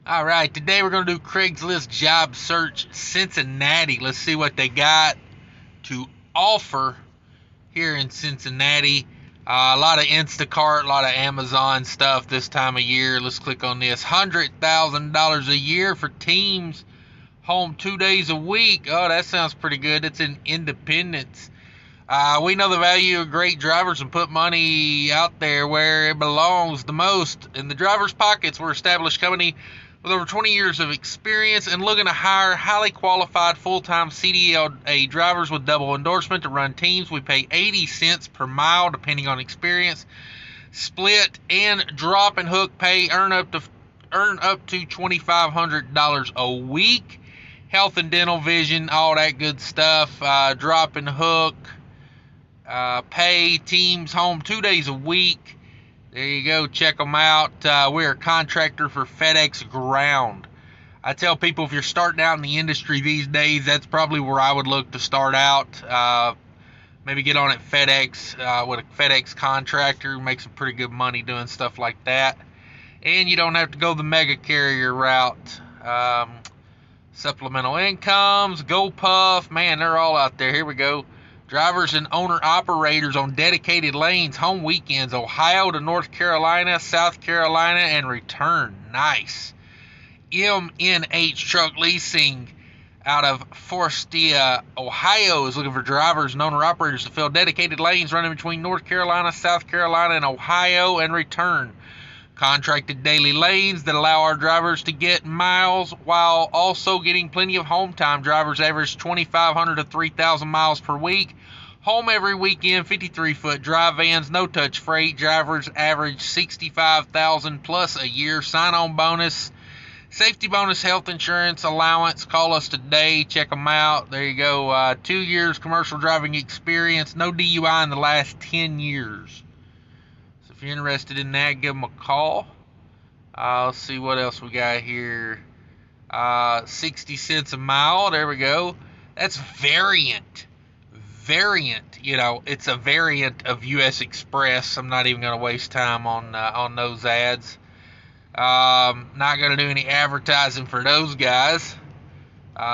All right, today we're going to do Craigslist job search Cincinnati. Let's see what they got to offer here in Cincinnati. A lot of Instacart, a lot of Amazon stuff this time of year. Let's click on this. $100,000 a year for teams, home 2 days a week. Oh, that sounds pretty good. It's in Independence. We know the value of great drivers and put money out there where it belongs the most. In the driver's pockets, we're an established company with over 20 years of experience and looking to hire highly qualified full-time CDLA drivers with double endorsement to run teams. We pay 80 cents per mile depending on experience. Split and drop and hook pay, earn up to $2,500 a week. Health and dental, vision, all that good stuff. Drop and hook. Pay, teams home 2 days a week. There you go. Check them out. We're a contractor for FedEx Ground. I tell people if you're starting out in the industry these days, that's probably where I would look to start out. Maybe get on at FedEx with a FedEx contractor. Make some pretty good money doing stuff like that. And you don't have to go the mega carrier route. Supplemental incomes, GoPuff. Man, they're all out there. Here we go. Drivers and owner-operators on dedicated lanes, home weekends, Ohio to North Carolina, South Carolina, and return. Nice. MNH Truck Leasing out of Forestia, Ohio is looking for drivers and owner-operators to fill dedicated lanes running between North Carolina, South Carolina, and Ohio, and return. Contracted daily lanes that allow our drivers to get miles while also getting plenty of home time. Drivers average 2,500 to 3,000 miles per week. Home every weekend, 53-foot drive vans, no-touch freight. Drivers average 65,000 plus a year. Sign-on bonus, safety bonus, health insurance allowance. Call us today. Check them out. There you go. 2 years commercial driving experience. No DUI in the last 10 years. If you're interested in that, give them a call. Let's see what else we got here. 60 cents a mile. There we go. That's variant. You know, it's a variant of U.S. Express. I'm not even going to waste time on those ads. Not going to do any advertising for those guys.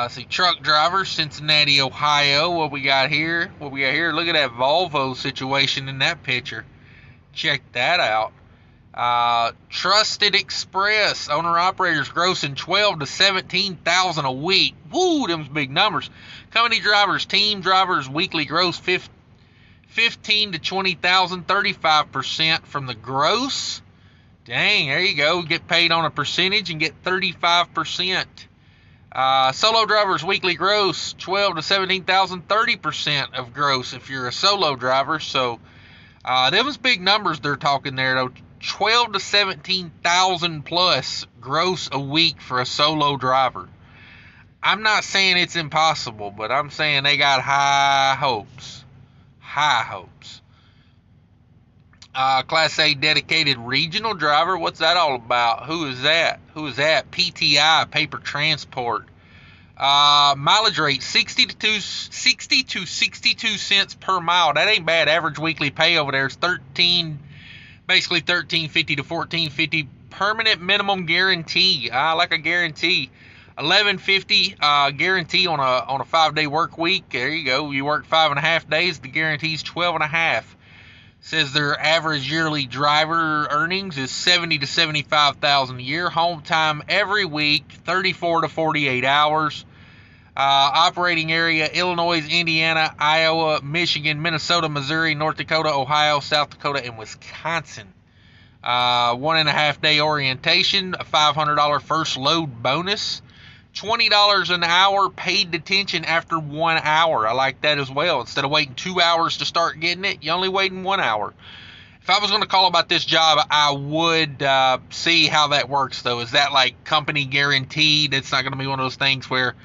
See, truck drivers, Cincinnati, Ohio. What we got here? Look at that Volvo situation in that picture. Check that out. Trusted Express owner-operators grossing 12 to 17,000 a week. Woo, them's big numbers. Company drivers, team drivers, weekly gross 15 to 20,000, 35% from the gross. Dang, there you go. Get paid on a percentage and get 35%. Solo drivers, weekly gross 12 to 17,000, 30% of gross if you're a solo driver. So them's big numbers they're talking there, though. 12 to 17,000 plus gross a week for a solo driver. I'm not saying it's impossible, but I'm saying they got high hopes. Class A dedicated regional driver. What's that all about? Who is that? PTI, paper transport. Mileage rate 60 to 62 cents per mile. That ain't bad. Average weekly pay over there is basically $13.50 to $14.50. Permanent minimum guarantee. I like a guarantee. $11.50 guarantee on a 5-day work week. There you go. You work 5.5 days. The guarantee's 12.5. Says their average yearly driver earnings is 70 to 75,000 a year. Home time every week, 34 to 48 hours. Operating area, Illinois, Indiana, Iowa, Michigan, Minnesota, Missouri, North Dakota, Ohio, South Dakota, and Wisconsin. 1.5 day orientation, a $500 first load bonus. $20 an hour paid detention after 1 hour. I like that as well. Instead of waiting 2 hours to start getting it, you're only waiting 1 hour. If I was going to call about this job, I would see how that works, though. Is that like company guaranteed? It's not going to be one of those things where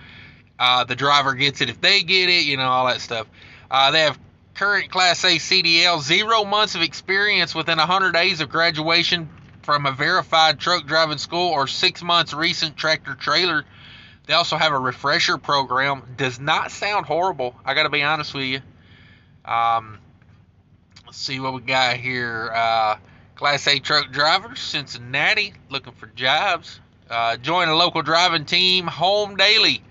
the driver gets it if they get it, you know, all that stuff. They have current Class A CDL, 0 months of experience within 100 days of graduation from a verified truck driving school, or 6 months recent tractor trailer. They also have a refresher program. Does not sound horrible. I got to be honest with you. Let's see what we got here. Class A truck drivers, Cincinnati, looking for jobs. Join a local driving team. Home daily.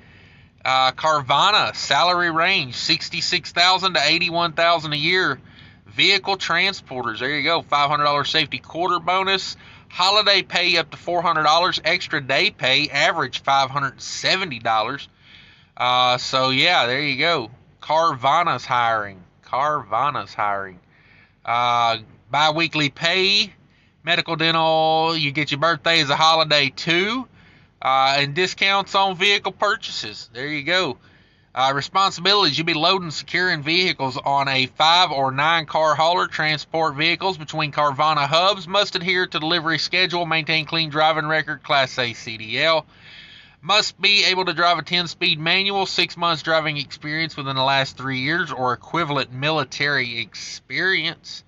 Carvana salary range $66,000 to $81,000 a year. Vehicle transporters. There you go. $500 safety quarter bonus. Holiday pay up to $400. Extra day pay average $570. So yeah, there you go. Carvana's hiring. Bi-weekly pay. Medical, dental. You get your birthday as a holiday too. And discounts on vehicle purchases. There you go. Responsibilities. You'll be loading and securing vehicles on a 5 or 9 car hauler. Transport vehicles between Carvana hubs. Must adhere to delivery schedule. Maintain clean driving record. Class A CDL. Must be able to drive a 10-speed manual. 6 months driving experience within the last 3 years or equivalent military experience.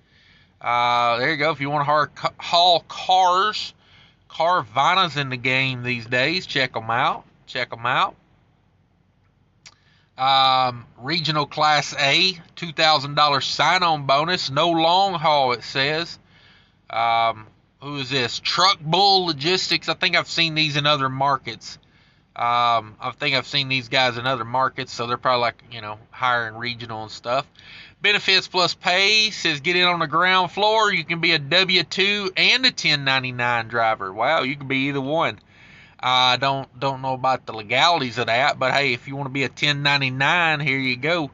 There you go. If you want to haul cars, Carvana's in the game these days. Check them out. Regional Class A, $2,000 sign-on bonus. No long haul, it says. Who is this? Truck Bull Logistics. I think I've seen these in other markets. I think I've seen these guys in other markets, so they're probably like, hiring regional and stuff. Benefits plus pay says get in on the ground floor. You can be a W-2 and a 1099 driver. Wow, you can be either one. I don't know about the legalities of that, but hey, if you want to be a 1099, here you go.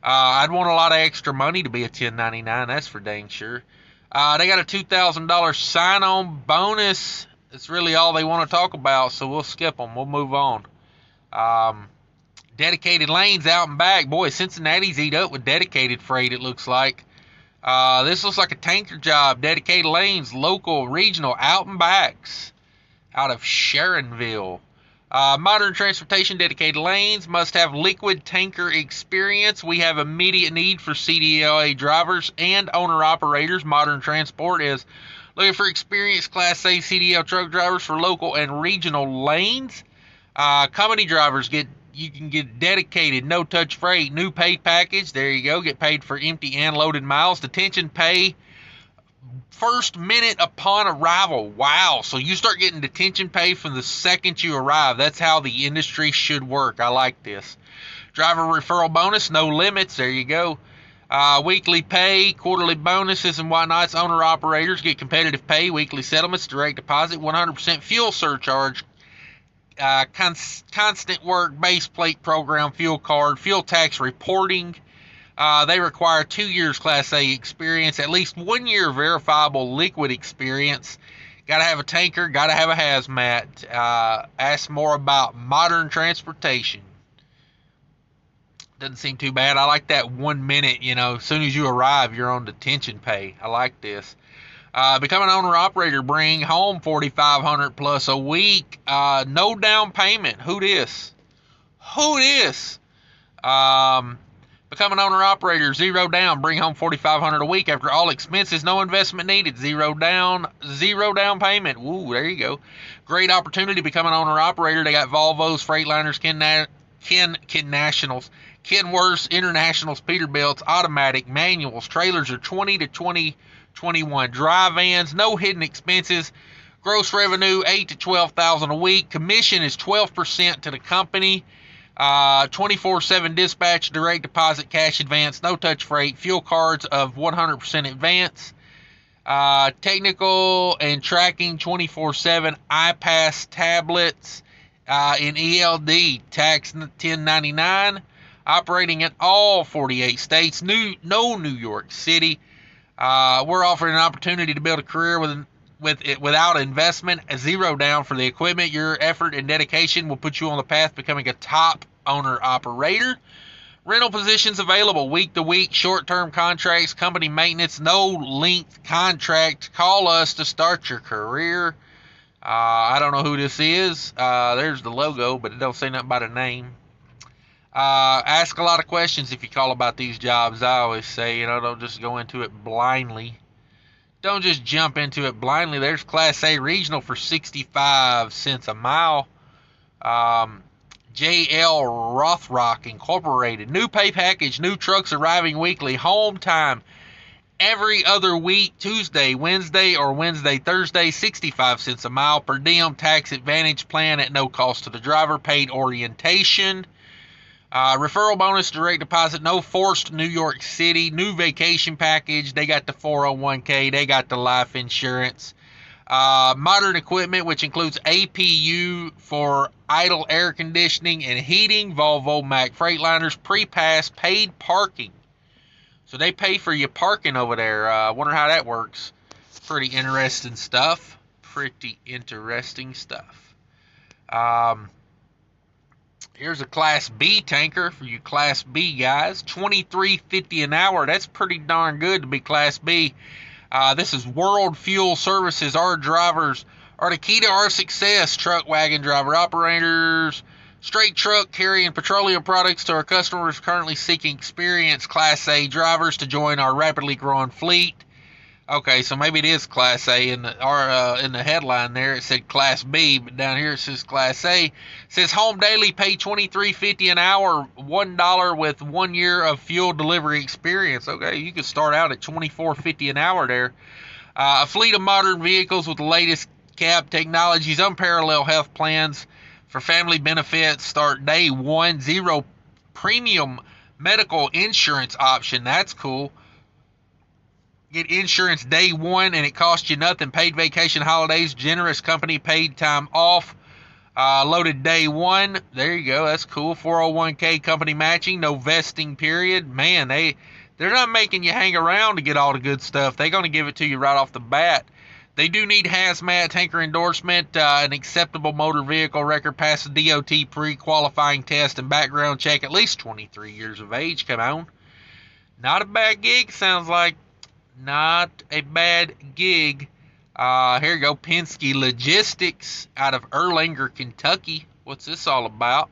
I'd want a lot of extra money to be a 1099, that's for dang sure. They got a $2,000 sign-on bonus. That's really all they want to talk about, so we'll skip them. We'll move on. Dedicated lanes out and back. Boy, Cincinnati's eat up with dedicated freight, it looks like. This looks like a tanker job. Dedicated lanes, local, regional, out and backs. Out of Sharonville. Modern transportation, dedicated lanes. Must have liquid tanker experience. We have immediate need for CDLA drivers and owner-operators. Modern Transport is looking for experienced Class A CDL truck drivers for local and regional lanes. Company drivers you can get dedicated, no-touch freight, new pay package. There you go. Get paid for empty and loaded miles. Detention pay, first minute upon arrival. Wow. So you start getting detention pay from the second you arrive. That's how the industry should work. I like this. Driver referral bonus, no limits. There you go. Weekly pay, quarterly bonuses and whatnots. Owner-operators get competitive pay, weekly settlements, direct deposit, 100% fuel surcharge. Constant work, base plate program, fuel card, fuel tax reporting. They require 2 years Class A experience, at least 1 year verifiable liquid experience. Got to have a tanker, got to have a hazmat. Ask more about modern transportation. Doesn't seem too bad. I like that 1 minute, as soon as you arrive, you're on detention pay. I like this. Become an owner-operator, bring home $4,500 plus a week. No down payment. Who this? Become an owner-operator, 0 down, bring home $4,500 a week after all expenses, no investment needed, 0 down payment. Woo, there you go. Great opportunity to become an owner-operator. They got Volvos, Freightliners, Ken Nationals, Kenworths, Internationals, Peterbilts, automatic, manuals. Trailers are 20 to 2021. Dry vans, no hidden expenses. Gross revenue, $8,000 to $12,000 a week. Commission is 12% to the company. 24/7 dispatch, direct deposit, cash advance, no touch freight, fuel cards of 100% advance. Technical and tracking 24/7, iPass tablets in ELD, tax 1099. Operating in all 48 states, no New York City. We're offering an opportunity to build a career without investment, 0 down for the equipment. Your effort and dedication will put you on the path to becoming a top owner-operator. Rental positions available week to week, short-term contracts, company maintenance, no length contract. Call us to start your career. I don't know who this is. There's the logo, but it don't say nothing about a name. Ask a lot of questions if you call about these jobs. I always say, don't just go into it blindly. Don't just jump into it blindly. There's Class A regional for 65 cents a mile. JL Rothrock Incorporated. New pay package, new trucks arriving weekly. Home time every other week, Tuesday, Wednesday, or Wednesday, Thursday, 65 cents a mile. Per diem, tax advantage plan at no cost to the driver. Paid orientation. Referral bonus, direct deposit, no forced New York City. New vacation package. They got the 401k. They got the life insurance. Modern equipment, which includes APU for idle air conditioning and heating. Volvo Mack Freightliners. Pre-pass, paid parking. So they pay for your parking over there. Wonder how that works. Pretty interesting stuff. Here's a Class B tanker for you Class B guys. $23.50 an hour. That's pretty darn good to be Class B. This is World Fuel Services. Our drivers are the key to our success. Truck, wagon driver operators. Straight truck carrying petroleum products to our customers, currently seeking experienced Class A drivers to join our rapidly growing fleet. Okay, so maybe it is Class A in the headline there. It said Class B, but down here it says Class A. It says home daily, pay $23.50 an hour, $1 with 1 year of fuel delivery experience. Okay, you could start out at $24.50 an hour there. A fleet of modern vehicles with the latest cab technologies, unparalleled health plans. For family benefits, start day one. Zero premium medical insurance option. That's cool. Get insurance day one and it costs you nothing. Paid vacation holidays, generous company paid time off. Loaded day one. There you go. That's cool. 401k company matching. No vesting period. Man, they're not making you hang around to get all the good stuff. They're going to give it to you right off the bat. They do need hazmat, tanker endorsement, an acceptable motor vehicle record, pass the DOT pre-qualifying test and background check, at least 23 years of age. Come on. Not a bad gig, sounds like. Not a bad gig. Here you go. Penske Logistics out of Erlanger, Kentucky. What's this all about?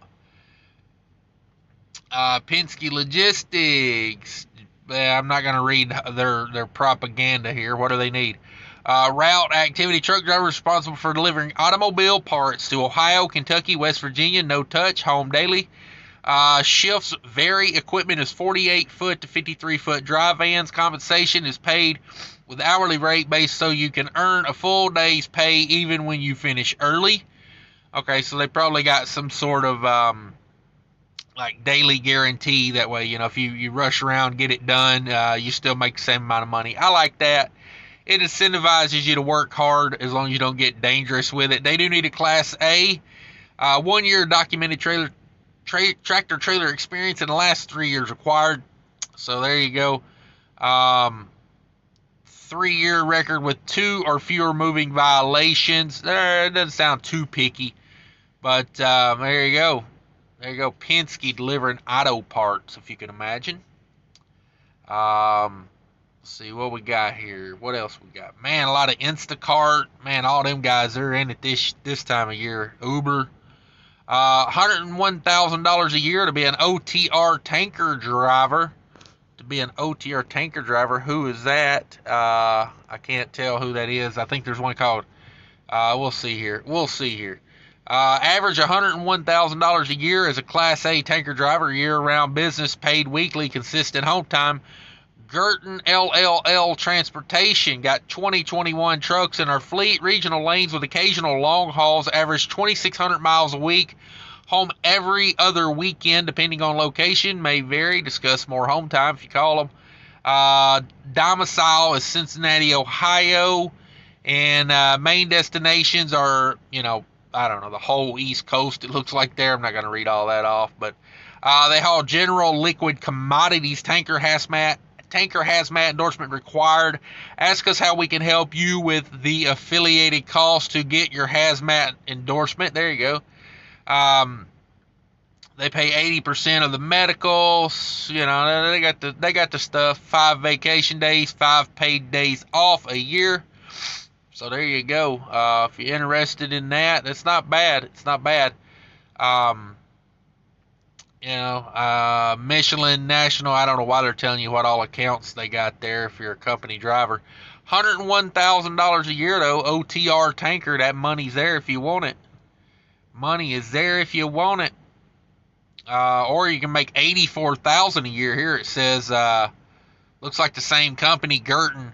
Penske Logistics. I'm not going to read their propaganda here. What do they need? Route activity truck driver responsible for delivering automobile parts to Ohio, Kentucky, West Virginia. No touch. Home daily. Shifts vary. Equipment is 48-foot to 53-foot dry vans. Compensation is paid with hourly rate based so you can earn a full day's pay even when you finish early. Okay, so they probably got some sort of like daily guarantee. That way, if you rush around, get it done, you still make the same amount of money. I like that. It incentivizes you to work hard as long as you don't get dangerous with it. They do need a Class A. 1 year documented tractor trailer experience in the last 3 years required. So there you go. 3 year record with 2 or fewer moving violations. It doesn't sound too picky. But there you go. There you go. Penske delivering auto parts, if you can imagine. Let's see what we got here. What else we got? Man, a lot of Instacart. Man, all them guys, they're in it this time of year. Uber. $101,000 a year to be an OTR tanker driver. Who is that? I can't tell who that is. I think there's one called. We'll see here. Average $101,000 a year as a Class A tanker driver. Year-round business, paid weekly, consistent home time. Girton LLL Transportation got 2021 trucks in our fleet. Regional lanes with occasional long hauls. Average 2,600 miles a week. Home every other weekend, depending on location. May vary. Discuss more home time if you call them. Domicile is Cincinnati, Ohio. And main destinations are, I don't know, the whole East Coast. It looks like there. I'm not going to read all that off. But they haul general liquid commodities. Tanker hazmat endorsement required. Ask us how we can help you with the affiliated costs to get your hazmat endorsement. There you go. They pay 80% of the medicals. They got the stuff. 5 vacation days, 5 paid days off a year. So there you go. If you're interested in that, it's not bad. Michelin National, I don't know why they're telling you what all accounts they got there if you're a company driver. $101,000 a year, though. OTR tanker, that money's there if you want it. Money is there if you want it. Or you can make $84,000 a year. Here it says, Looks like the same company, Girton.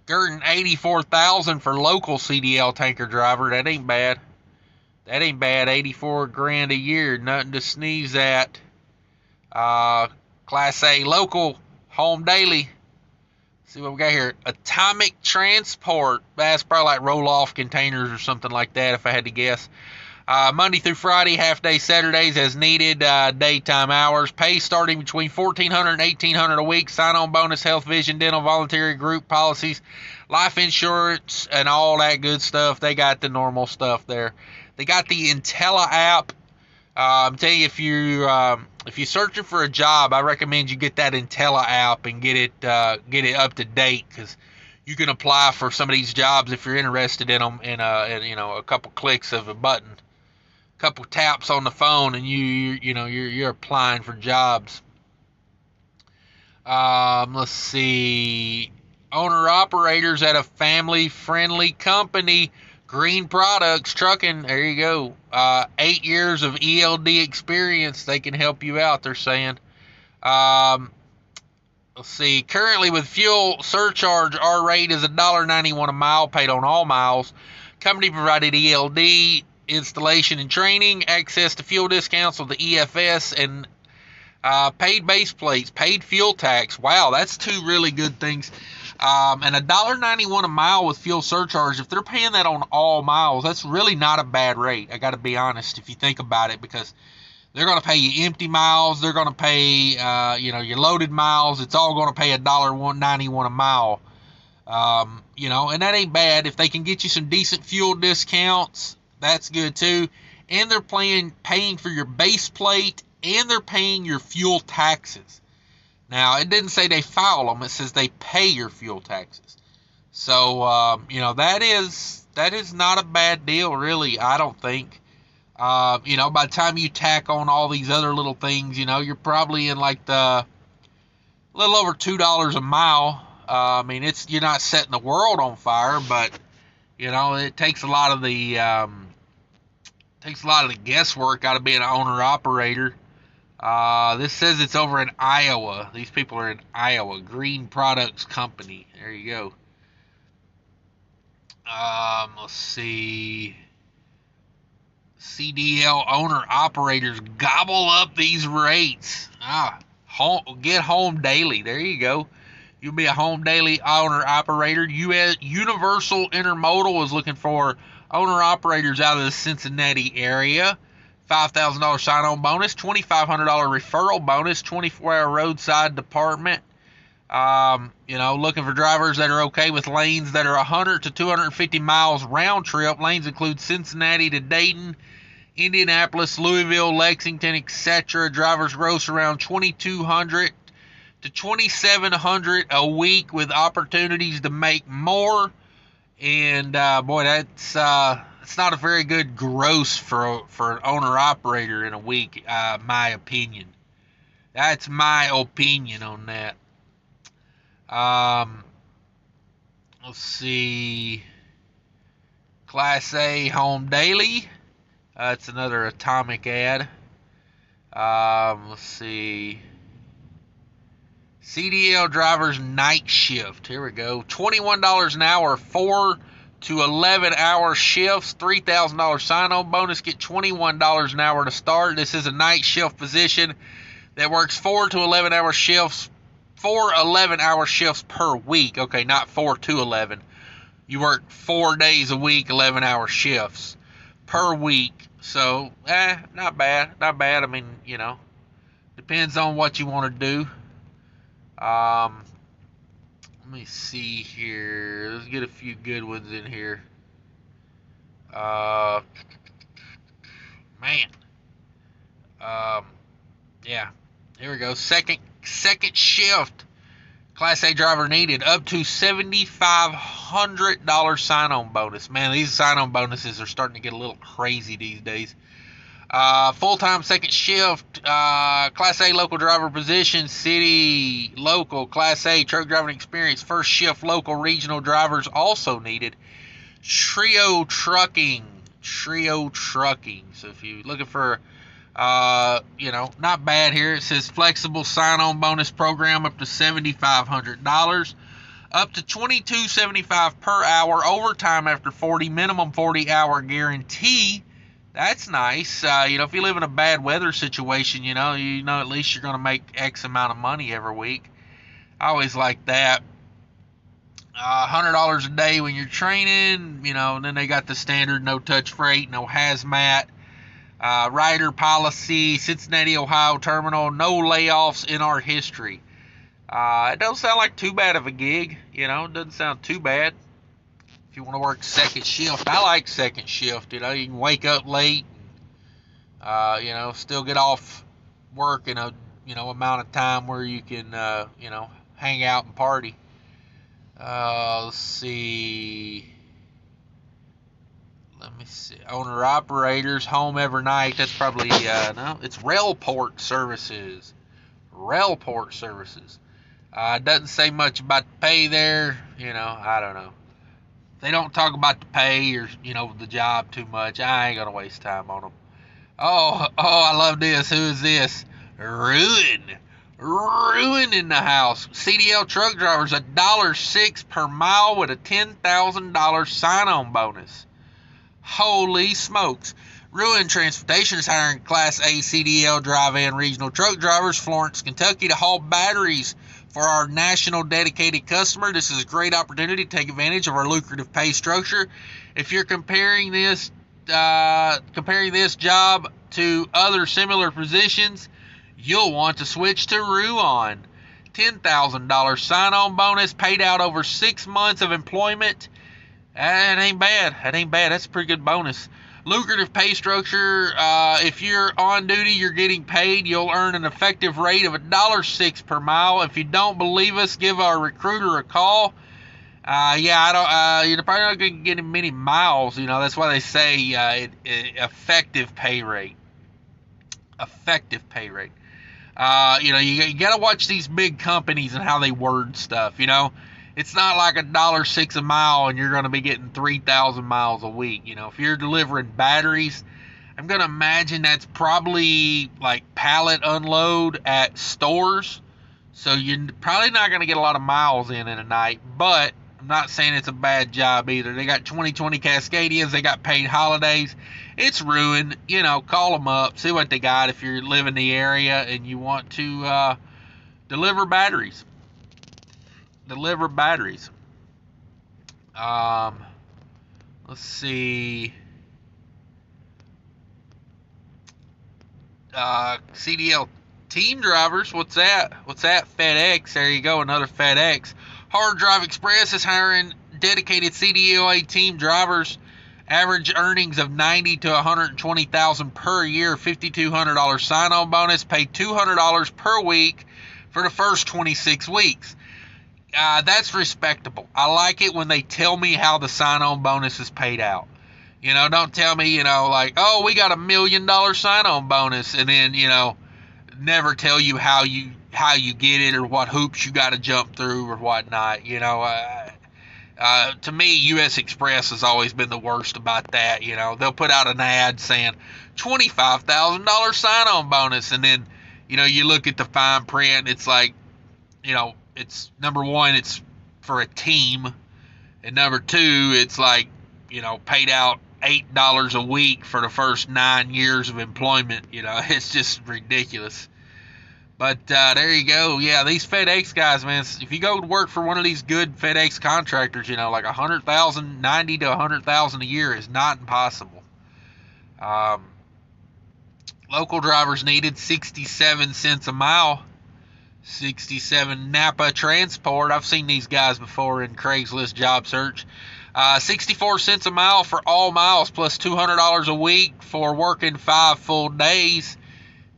Girton, $84,000 for local CDL tanker driver. That ain't bad. That ain't bad. 84 grand a year. Nothing to sneeze at. Class A local, home daily. See what we got here. Atomic Transport. That's probably like roll-off containers or something like that, if I had to guess. Monday through Friday, half-day Saturdays as needed, daytime hours. Pay starting between $1,400 and $1,800 a week. Sign-on bonus, health, vision, dental, voluntary group policies, life insurance, and all that good stuff. They got the normal stuff there. They got the Intella app. I'm telling you, if you're searching for a job, I recommend you get that Intella app and get it up to date, because you can apply for some of these jobs if you're interested in them in a couple clicks of a button. Couple taps on the phone and you're applying for jobs. Let's see. Owner operators at a family friendly company, Green Products Trucking. There you go. 8 years of ELD experience. They can help you out, they're saying. Let's see. Currently with fuel surcharge, our rate is $1.91 a mile, paid on all miles. Company provided ELD, installation and training, access to fuel discounts with the EFS, and paid base plates, paid fuel tax. Wow, that's two really good things. And $1.91 a mile with fuel surcharge, if they're paying that on all miles, that's really not a bad rate. I got to be honest, if you think about it, because they're going to pay you empty miles, they're going to pay your loaded miles. It's all going to pay $1.91 a mile. And that ain't bad. If they can get you some decent fuel discounts, that's good too. And they're paying for your base plate, and they're paying your fuel taxes. Now, it didn't say they file them. It says they pay your fuel taxes. So, that is not a bad deal, really, I don't think. By the time you tack on all these other little things, you're probably in like the little over $2 a mile. You're not setting the world on fire, but, it takes a lot of the guesswork out of being an owner-operator. This says it's over in Iowa. These people are in Iowa. Green Products Company. There you go. Let's see. CDL owner-operators gobble up these rates. Get home daily. There you go. You'll be a home daily owner-operator. Universal Intermodal is looking for owner-operators out of the Cincinnati area. $5,000 sign-on bonus, $2,500 referral bonus, 24-hour roadside department. Looking for drivers that are okay with lanes that are 100 to 250 miles round trip. Lanes include Cincinnati to Dayton, Indianapolis, Louisville, Lexington, etc. Drivers gross around $2,200 to $2,700 a week, with opportunities to make more. And that's not a very good gross for an owner-operator in a week, my opinion. That's my opinion on that. Let's see. Class A home daily. That's another Atomic ad. Let's see. CDL drivers night shift. Here we go. $21 an hour, 4 to 11-hour shifts, $3,000 sign-on bonus. Get $21 an hour to start. This is a night shift position that works 4 to 11-hour shifts, 4 11-hour shifts per week. Okay, not 4 to 11. You work 4 days a week, 11-hour shifts per week. So, not bad. Not bad. Depends on what you want to do. Let me see here. Let's get a few good ones in here. Yeah. Here we go. Second shift. Class A driver needed. Up to $7,500 sign-on bonus. Man, these sign-on bonuses are starting to get a little crazy these days. Full-time second shift, Class A local driver position, city, local, Class A truck driving experience, first shift local regional drivers also needed. Trio Trucking. So if you're looking for Not bad here. It says flexible sign-on bonus program up to $7,500, up to $22.75 per hour, overtime after 40, minimum 40-hour guarantee. That's nice. If you live in a bad weather situation, at least you're going to make X amount of money every week. I always like that. $100 a day when you're training, and then they got the standard no-touch freight, no hazmat. Rider policy, Cincinnati, Ohio terminal, no layoffs in our history. It don't sound like too bad of a gig, it doesn't sound too bad. If you want to work second shift, I like second shift, you can wake up late, still get off work in a, amount of time where you can, hang out and party. Let's see. Let me see. Owner-operators, home every night. That's probably, no, it's Railport Services. Railport Services. Doesn't say much about the pay there. I don't know. They don't talk about the pay or, the job too much. I ain't going to waste time on them. Oh, I love this. Who is this? Ruin in the house. CDL truck drivers, $1.06 per mile with a $10,000 sign-on bonus. Holy smokes. Ruin Transportation is hiring Class A CDL drive-in regional truck drivers, Florence, Kentucky, to haul batteries for our national dedicated customer. This is a great opportunity to take advantage of our lucrative pay structure. If you're comparing this job to other similar positions, you'll want to switch to Ruin. $10,000 sign-on bonus paid out over 6 months of employment. That ain't bad. That's a pretty good bonus. Lucrative pay structure. If you're on duty, you're getting paid. You'll earn an effective rate of $1.06 per mile. If you don't believe us, give our recruiter a call. You're probably not going to get many miles. That's why they say effective pay rate. Effective pay rate. You got to watch these big companies and how they word stuff. It's not like $1.06 a mile and you're going to be getting 3,000 miles a week. If you're delivering batteries, I'm going to imagine that's probably like pallet unload at stores. So you're probably not going to get a lot of miles in a night, but I'm not saying it's a bad job either. They got 2020 Cascadians. They got paid holidays. It's Ruin. Call them up. See what they got if you live in the area and you want to deliver batteries. Let's see. CDL team drivers. What's that? FedEx. There you go. Another FedEx. Hard Drive Express is hiring dedicated CDLA team drivers. Average earnings of $90,000 to $120,000 per year. $5,200 sign-on bonus. Paid $200 per week for the first 26 weeks. That's respectable. I like it when they tell me how the sign-on bonus is paid out. Don't tell me, we got $1 million sign-on bonus, and then, never tell you how you get it or what hoops you got to jump through or whatnot. To me, U.S. Express has always been the worst about that. They'll put out an ad saying $25,000 sign-on bonus, and then, you look at the fine print, it's like, it's number one, it's for a team, and number two, it's like, paid out $8 a week for the first 9 years of employment. It's just ridiculous. But there you go. Yeah, these FedEx guys, man, if you go to work for one of these good FedEx contractors, like $100,000, $90,000 to $100,000 a year is not impossible. Local drivers needed 67 cents a mile. 67 Napa Transport. I've seen these guys before in Craigslist job search. 64 cents a mile for all miles plus $200 a week for working 5 full days.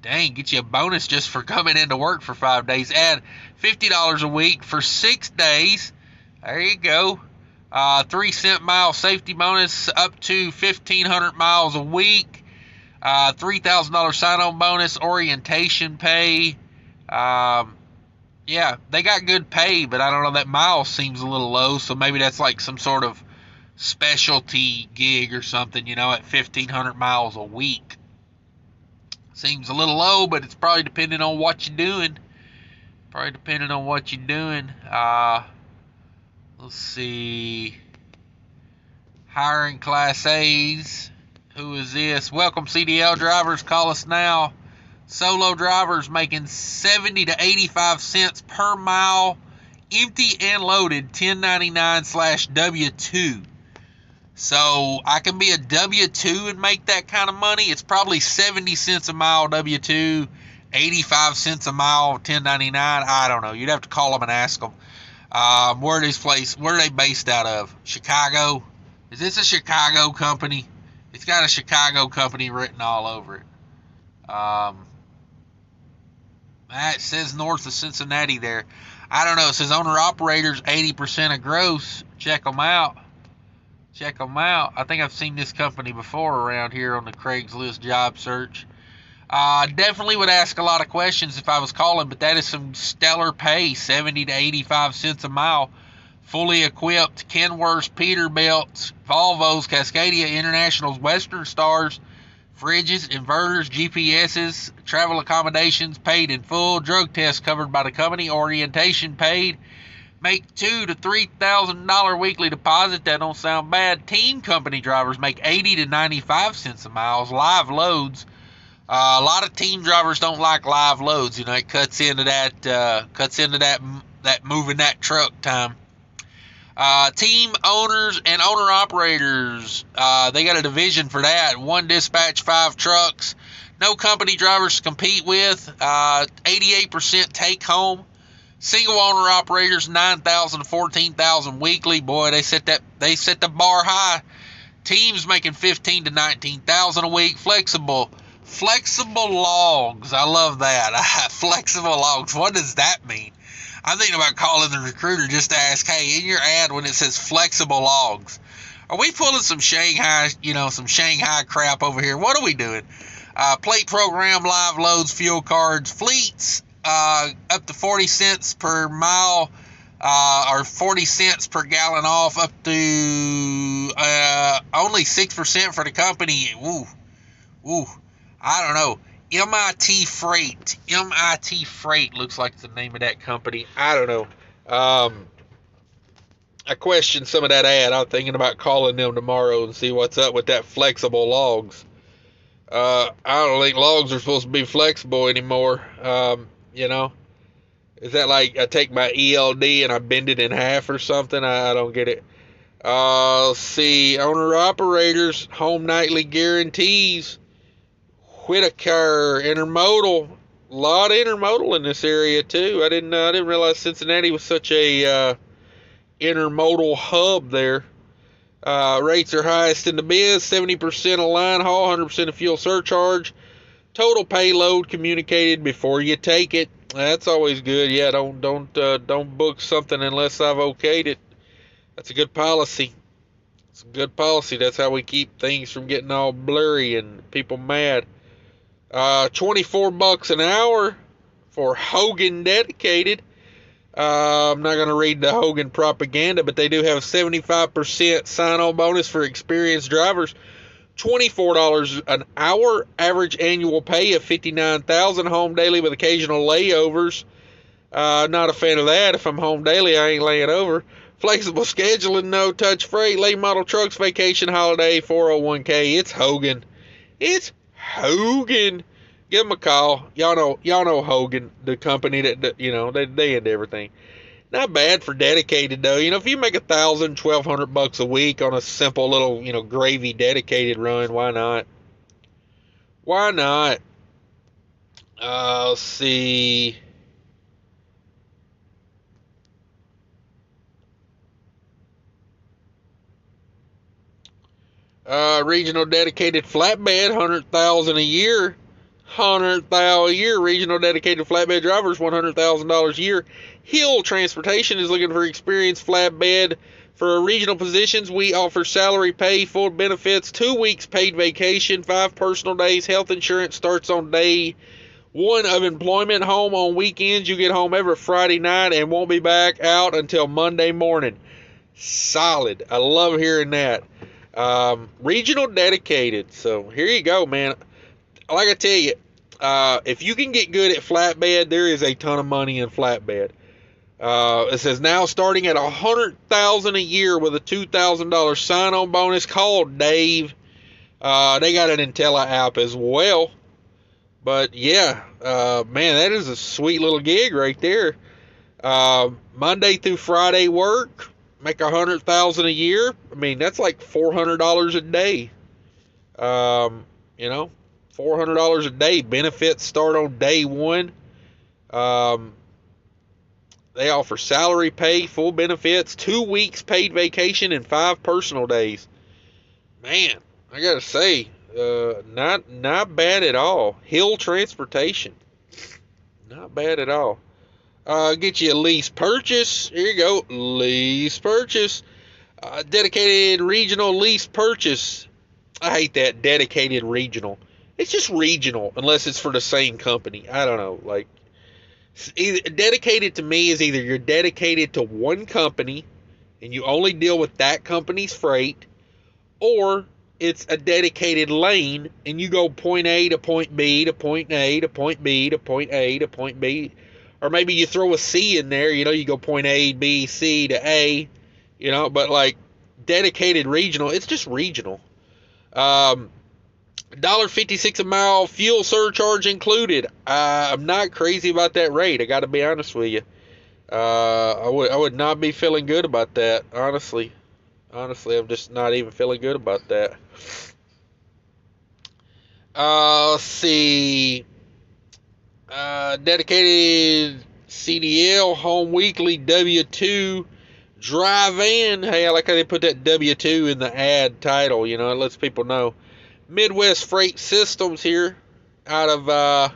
Dang, get you a bonus just for coming into work for 5 days. Add $50 a week for 6 days. There you go. 3 cent mile safety bonus up to 1,500 miles a week. $3,000 sign-on bonus, orientation pay. Yeah, they got good pay, but I don't know, that mile seems a little low, so maybe that's like some sort of specialty gig or something, at 1,500 miles a week. Seems a little low, but it's probably depending on what you're doing. Let's see. Hiring Class A's. Who is this? Welcome CDL drivers. Call us now. Solo drivers making 70 to 85 cents per mile, empty and loaded, 1099/W2. So I can be a W2 and make that kind of money. It's probably 70 cents a mile W2, 85 cents a mile 1099. I don't know. You'd have to call them and ask them. Where are they based out of? Chicago? Is this a Chicago company? It's got a Chicago company written all over it. It says north of Cincinnati there. I don't know. It says owner-operators, 80% of gross. Check them out. I think I've seen this company before around here on the Craigslist job search. Definitely would ask a lot of questions if I was calling, but that is some stellar pay, 70 to 85 cents a mile. Fully equipped, Kenworths, Peterbilts, Volvos, Cascadia Internationals, Western Stars, fridges, inverters, GPSs, travel accommodations paid in full, drug tests covered by the company, orientation paid. Make $2,000 to $3,000 weekly deposit. That don't sound bad. Team company drivers make 80 to 95 cents a mile. Live loads. A lot of team drivers don't like live loads. It cuts into that moving that truck time. Team owners and owner operators, they got a division for that. One dispatch, 5 trucks. No company drivers to compete with. 88% take home. Single owner operators, 9,000 to 14,000 weekly. Boy, they set the bar high. Teams making 15 to 19,000 a week. Flexible logs. I love that. Flexible logs. What does that mean? I'm thinking about calling the recruiter just to ask, hey, in your ad when it says flexible logs, are we pulling some Shanghai crap over here? What are we doing? Plate program, live loads, fuel cards, fleets, up to 40 cents per mile, or 40 cents per gallon off, up to only 6% for the company. Woo. I don't know. MIT Freight looks like the name of that company. I don't know. I questioned some of that ad. I'm thinking about calling them tomorrow and see what's up with that flexible logs. I don't think logs are supposed to be flexible anymore. Is that like I take my ELD and I bend it in half or something? I don't get it. Let's see. Owner operators, home nightly guarantees. Whitaker, Intermodal, a lot of Intermodal in this area too. I didn't realize Cincinnati was such a Intermodal hub there. Rates are highest in the biz, 70% of line haul, 100% of fuel surcharge. Total payload communicated before you take it. That's always good. Yeah, don't book something unless I've okayed it. That's a good policy. It's a good policy. That's how we keep things from getting all blurry and people mad. $24 an hour for Hogan dedicated. I'm not going to read the Hogan propaganda, but they do have a 75% sign-on bonus for experienced drivers. $24 an hour, average annual pay of $59,000, home daily with occasional layovers. Not a fan of that. If I'm home daily, I ain't laying over. Flexible scheduling, no touch freight, late model trucks, vacation, holiday, 401k. It's Hogan. Give them a call. Y'all know Hogan, the company that they end everything. Not bad for dedicated though. If you make $1,000, $1,200 a week on a simple little, gravy dedicated run, why not? Let's see. Regional dedicated flatbed, $100,000 a year. $100,000 a year. Regional dedicated flatbed drivers, $100,000 a year. Hill Transportation is looking for experienced flatbed. For regional positions, we offer salary pay, full benefits, 2 weeks paid vacation, 5 personal days. Health insurance starts on day 1 of employment. Home on weekends. You get home every Friday night and won't be back out until Monday morning. Solid. I love hearing that. Regional dedicated. So here you go, man. Like I tell you, If you can get good at flatbed, there is a ton of money in flatbed. It says now starting at $100,000 a year with a $2,000 sign-on bonus. Call Dave. They got an Intella app as well. But yeah, man, that is a sweet little gig right there. Monday through Friday work, make $100,000 a year. I mean, that's like $400 a day. You know, $400 a day. Benefits start on day one. They offer salary pay, full benefits, 2 weeks paid vacation, and 5 personal days. Man, I gotta say, not bad at all. Hill Transportation, not bad at all. Get you a lease purchase. Here you go, lease purchase. Dedicated regional lease purchase. I hate that, dedicated regional. It's just regional unless it's for the same company. I don't know, like. Dedicated to me is either you're dedicated to one company and you only deal with that company's freight, or it's a dedicated lane and you go point A to point B to point A to point B to point A to point B, or maybe you throw a C in there, you go point A, B, C to A, but like dedicated regional, it's just regional. $1.56 a mile, fuel surcharge included. I'm not crazy about that rate. I got to be honest with you. I would not be feeling good about that. Honestly, I'm just not even feeling good about that. Let's see. Dedicated CDL home weekly W2 dry van. Hey, I like how they put that W2 in the ad title. It lets people know. Midwest Freight Systems here, out of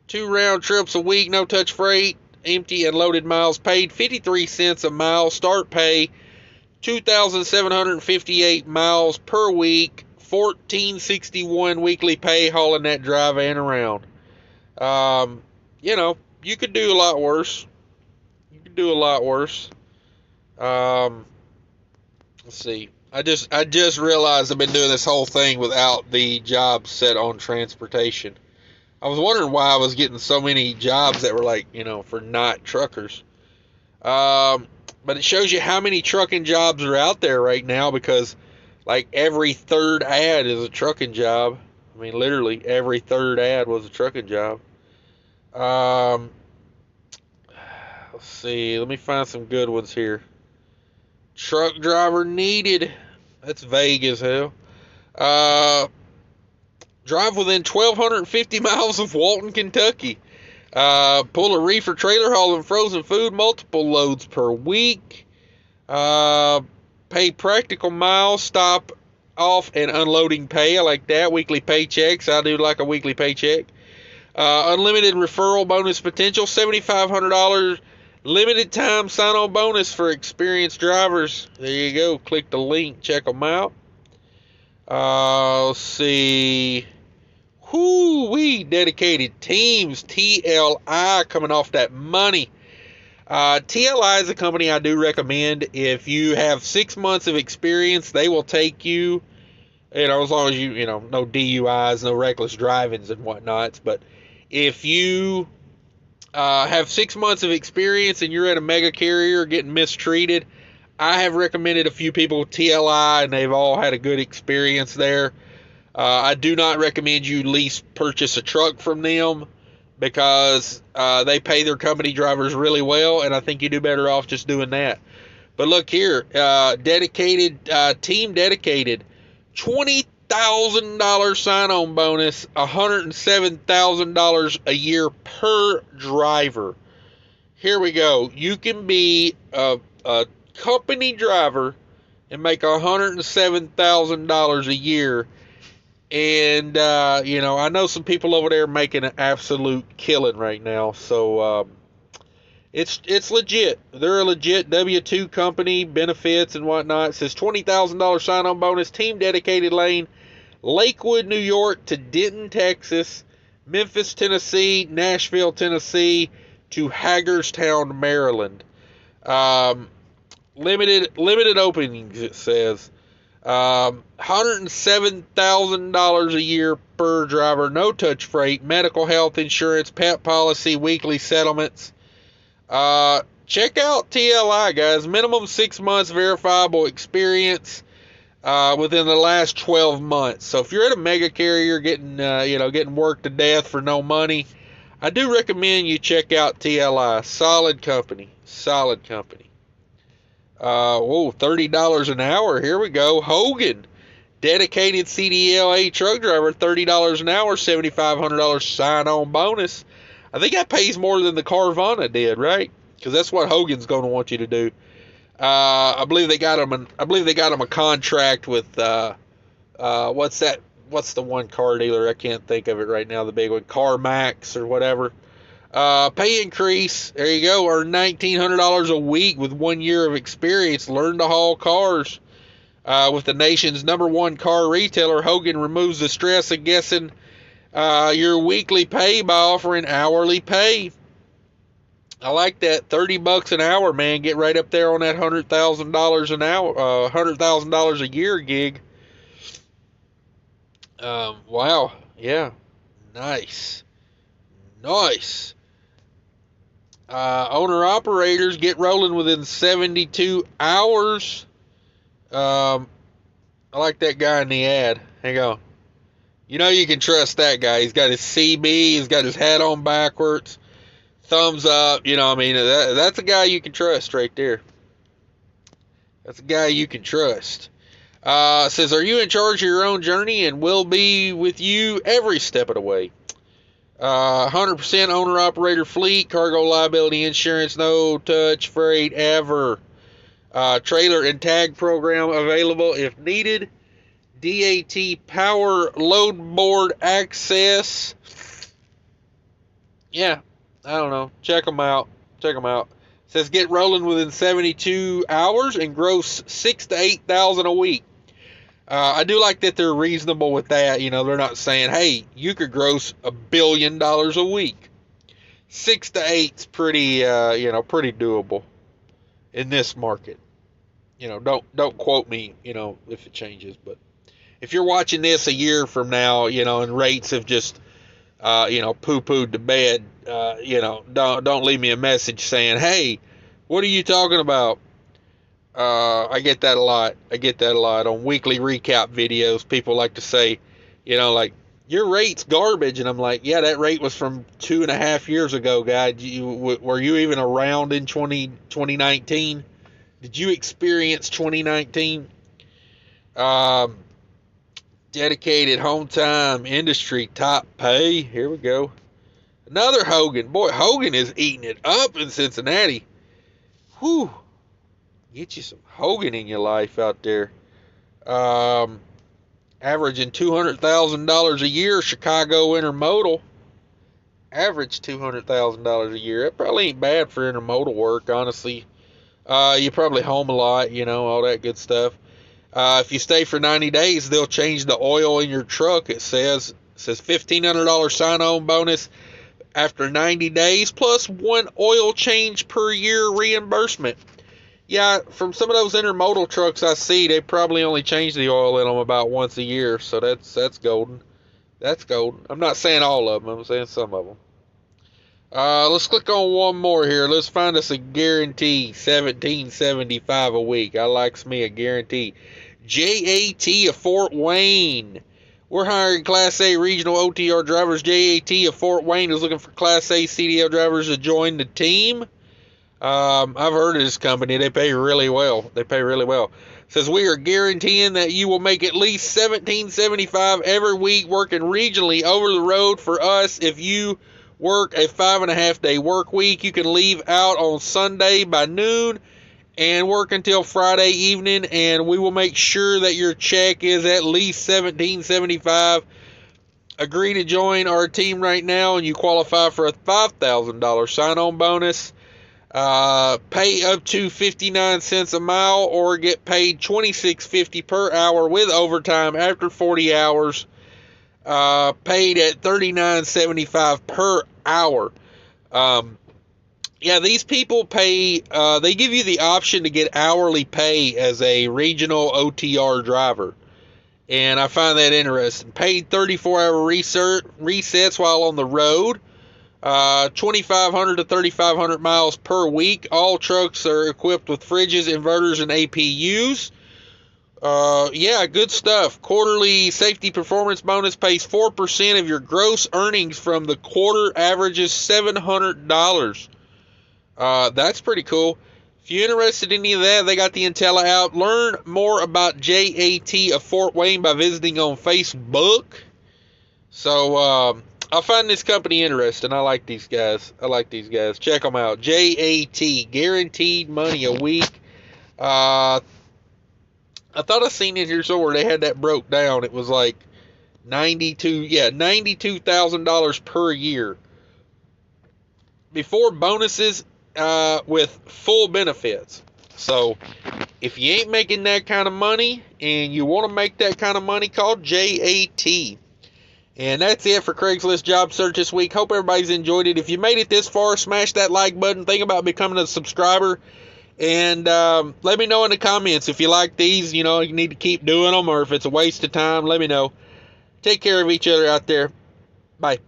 2 round trips a week, no touch freight, empty and loaded miles paid, 53 cents a mile, start pay, 2,758 miles per week, $14.61 weekly pay hauling that dry van around. You could do a lot worse. Let's see. I just realized I've been doing this whole thing without the jobs set on transportation. I was wondering why I was getting so many jobs that were like, for not truckers. But it shows you how many trucking jobs are out there right now, because like every third ad is a trucking job. I mean, literally every third ad was a trucking job. Let's see. Let me find some good ones here. Truck driver needed. That's vague as hell. Drive within 1,250 miles of Walton, Kentucky. Pull a reefer trailer hauling frozen food, multiple loads per week. Pay practical miles, stop off and unloading pay. I like that. Weekly paychecks. I do like a weekly paycheck. Unlimited referral bonus potential, $7,500. Limited time sign-on bonus for experienced drivers. There you go. Click the link. Check them out. Let's see. Whoo-wee. Dedicated teams. TLI coming off that money. TLI is a company I do recommend. If you have 6 months of experience, they will take you, as long as you, no DUIs, no reckless drivings and whatnots. But if you have 6 months of experience and you're at a mega carrier getting mistreated, I have recommended a few people TLI and they've all had a good experience there. I do not recommend you purchase a truck from them, because they pay their company drivers really well, and I think you do better off just doing that. But look here, team dedicated, $20,000 sign-on bonus, $107,000 a year per driver. Here we go. You can be a company driver and make $107,000 a year. And, I know some people over there making an absolute killing right now. So, it's legit. They're a legit W-2 company, benefits and whatnot. It says $20,000 sign-on bonus, team dedicated lane, Lakewood, New York to Denton, Texas, Memphis, Tennessee, Nashville, Tennessee to Hagerstown, Maryland. Limited openings, it says. $107,000 a year per driver, no touch freight, medical health insurance, pet policy, weekly settlements. Check out TLI, guys. Minimum 6 months verifiable experience within the last 12 months. So if you're at a mega carrier getting worked to death for no money, I do recommend you check out TLI. Solid company. $30 an hour. Here we go. Hogan, dedicated CDLA truck driver, $30 an hour, $7,500 sign-on bonus. I think that pays more than the Carvana did, right? Because that's what Hogan's going to want you to do. I believe they got him a contract with what's that? What's the one car dealer? I can't think of it right now. The big one, CarMax or whatever. Pay increase. There you go. Earn $1,900 a week with 1 year of experience. Learn to haul cars. With the nation's #1 car retailer, Hogan removes the stress of guessing your weekly pay by offering hourly pay. I like that. $30 an hour, man. Get right up there on that $100,000 an hour, $100,000 a year gig. Wow. Yeah. Nice. Owner operators get rolling within 72 hours. I like that guy in the ad. Hang on. You know you can trust that guy. He's got his CB. He's got his hat on backwards. Thumbs up. You know, I mean, that's a guy you can trust right there. That's a guy you can trust. Says, are you in charge of your own journey and will be with you every step of the way? 100% owner-operator fleet, cargo liability insurance, no touch freight ever. Trailer and tag program available if needed. DAT power load board access. Yeah, I don't know. Check them out. Says get rolling within 72 hours and gross 6,000 to 8,000 a week. I do like that they're reasonable with that. You know, they're not saying, hey, you could gross $1 billion a week. 6 to 8's pretty doable in this market. You know, don't quote me, you know, if it changes. But if you're watching this a year from now, you know, and rates have just, poo-pooed to bed, don't leave me a message saying, hey, what are you talking about? I get that a lot. On weekly recap videos. People like to say, you know, like, your rate's garbage. And I'm like, yeah, that rate was from 2.5 years ago, guy. Were you even around in 2019? Did you experience 2019? Dedicated home time industry top pay. Here we go. Another Hogan. Boy, Hogan is eating it up in Cincinnati. Whew. Get you some Hogan in your life out there. Averaging $200,000 a year. Chicago Intermodal. Average $200,000 a year. That probably ain't bad for intermodal work, honestly. You probably home a lot, you know, all that good stuff. If you stay for 90 days, they'll change the oil in your truck. It says $1,500 sign-on bonus after 90 days, plus 1 oil change per year reimbursement. Yeah, from some of those intermodal trucks I see, they probably only change the oil in them about once a year, so that's golden. That's golden. I'm not saying all of them. I'm saying some of them. Let's click on one more here. Let's find us a guarantee, $1,775 a week. I likes me a guarantee. JAT of Fort Wayne. We're hiring Class A regional OTR drivers. JAT of Fort Wayne is looking for Class A CDL drivers to join the team. I've heard of this company. They pay really well. Says we are guaranteeing that you will make at least $1,775 every week working regionally over the road for us. If you work a 5.5-day work week, you can leave out on Sunday by noon and work until Friday evening, and we will make sure that your check is at least $1,775. Agree to join our team right now, and you qualify for a $5,000 sign-on bonus. Pay up to 59 cents a mile or get paid $26.50 per hour with overtime after 40 hours. Paid at $39.75 per hour. Yeah, these people pay, they give you the option to get hourly pay as a regional OTR driver. And I find that interesting. Paid 34-hour resets while on the road. 2,500 to 3,500 miles per week. All trucks are equipped with fridges, inverters, and APUs. Yeah, good stuff. Quarterly safety performance bonus pays 4% of your gross earnings from the quarter, averages $700. That's pretty cool. If you're interested in any of that, they got the Intella out. Learn more about JAT of Fort Wayne by visiting on Facebook. So, I find this company interesting. I like these guys. Check them out. JAT, guaranteed money a week. I thought I seen it here somewhere. They had that broke down. It was like $92,000 per year before bonuses, with full benefits. So if you ain't making that kind of money and you want to make that kind of money, call JAT. And that's it for Craigslist Job Search this week. Hope everybody's enjoyed it. If you made it this far, smash that like button. Think about becoming a subscriber. And let me know in the comments if you like these. You need to keep doing them, or if it's a waste of time, let me know. Take care of each other out there. Bye.